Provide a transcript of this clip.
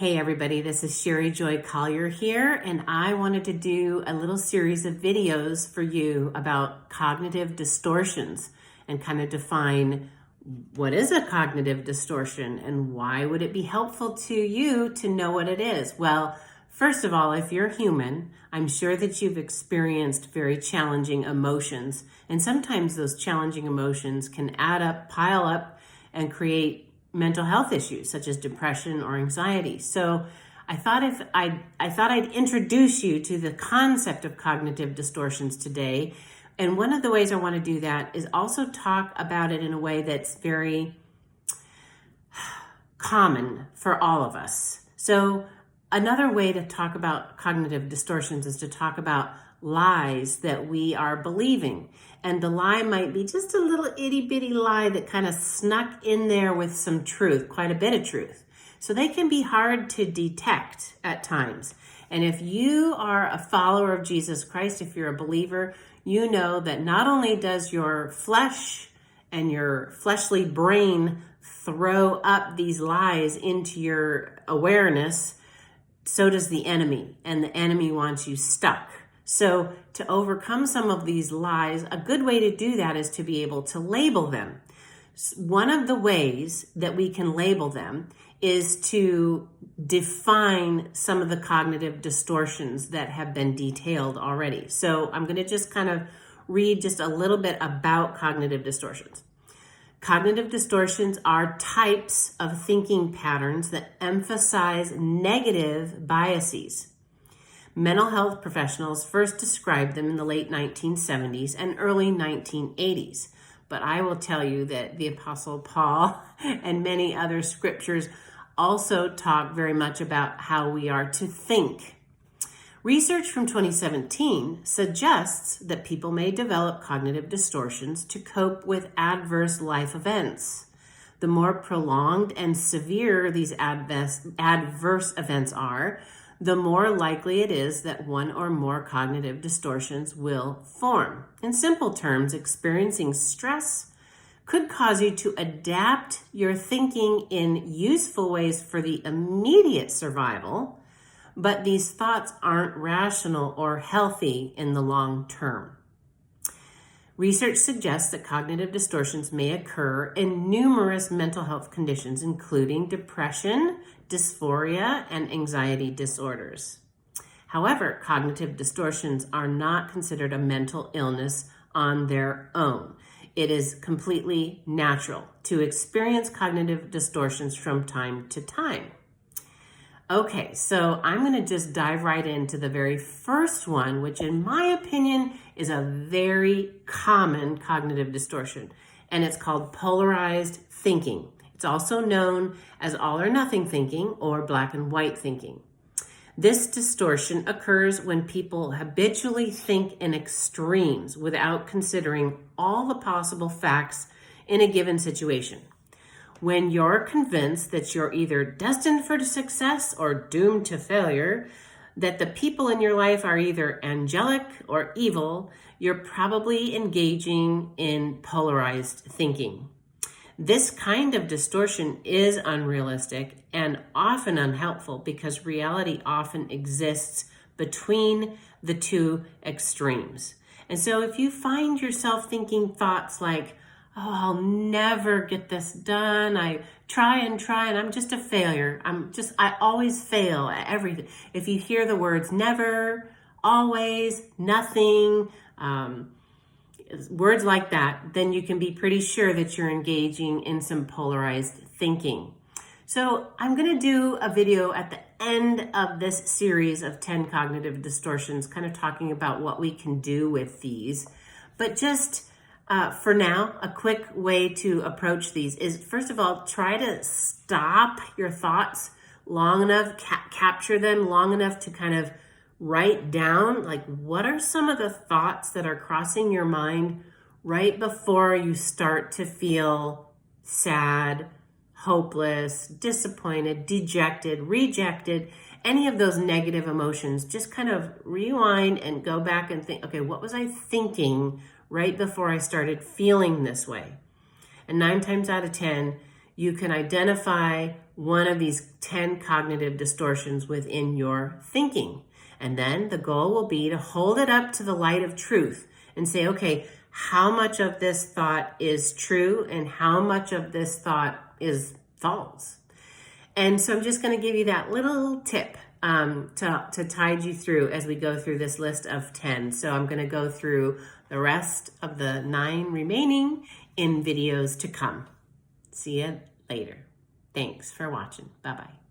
Hey everybody, this is Sherry Joy Collier here, and I wanted to do a little series of videos for you about cognitive distortions and kind of define what is a cognitive distortion and why would it be helpful to you to know what it is. Well, first of all, if you're human, I'm sure that you've experienced very challenging emotions, and sometimes those challenging emotions can add up, pile up, and create mental health issues such as depression or anxiety. So I thought I'd introduce you to the concept of cognitive distortions today. And one of the ways I want to do that is also talk about it in a way that's very common for all of us. So another way to talk about cognitive distortions is to talk about lies that we are believing. And the lie might be just a little itty bitty lie that kind of snuck in there with some truth, quite a bit of truth. So they can be hard to detect at times. And if you are a follower of Jesus Christ, if you're a believer, you know that not only does your flesh and your fleshly brain throw up these lies into your awareness, so does the enemy. And the enemy wants you stuck. So to overcome some of these lies, a good way to do that is to be able to label them. One of the ways that we can label them is to define some of the cognitive distortions that have been detailed already. So I'm going to just kind of read just a little bit about cognitive distortions. Cognitive distortions are types of thinking patterns that emphasize negative biases. Mental health professionals first described them in the late 1970s and early 1980s. But I will tell you that the Apostle Paul and many other scriptures also talk very much about how we are to think. Research from 2017 suggests that people may develop cognitive distortions to cope with adverse life events. The more prolonged and severe these adverse events are, the more likely it is that one or more cognitive distortions will form. In simple terms, experiencing stress could cause you to adapt your thinking in useful ways for the immediate survival, but these thoughts aren't rational or healthy in the long term. Research suggests that cognitive distortions may occur in numerous mental health conditions, including depression, dysphoria, and anxiety disorders. However, cognitive distortions are not considered a mental illness on their own. It is completely natural to experience cognitive distortions from time to time. Okay, so I'm going to just dive right into the very first one, which in my opinion is a very common cognitive distortion, and it's called polarized thinking. It's also known as all or nothing thinking or black and white thinking. This distortion occurs when people habitually think in extremes without considering all the possible facts in a given situation. When you're convinced that you're either destined for success or doomed to failure, that the people in your life are either angelic or evil, you're probably engaging in polarized thinking. This kind of distortion is unrealistic and often unhelpful because reality often exists between the two extremes. And so if you find yourself thinking thoughts like, oh, I'll never get this done. I try and I'm just a failure. I always fail at everything. If you hear the words never, always, nothing, words like that, then you can be pretty sure that you're engaging in some polarized thinking. So I'm going to do a video at the end of this series of 10 cognitive distortions, kind of talking about what we can do with these. But just for now, a quick way to approach these is, first of all, try to stop your thoughts long enough, capture them long enough to kind of write down, like, what are some of the thoughts that are crossing your mind right before you start to feel sad, hopeless, disappointed, dejected, rejected, any of those negative emotions. Just kind of rewind and go back and think, okay, what was I thinking right before I started feeling this way? And 9 times out of 10, you can identify one of these 10 cognitive distortions within your thinking. And then the goal will be to hold it up to the light of truth and say, okay, how much of this thought is true and how much of this thought is false? And so I'm just going to give you that little tip to tide you through as we go through this list of 10. So I'm going to go through the rest of the 9 remaining in videos to come. See you later. Thanks for watching. Bye-bye.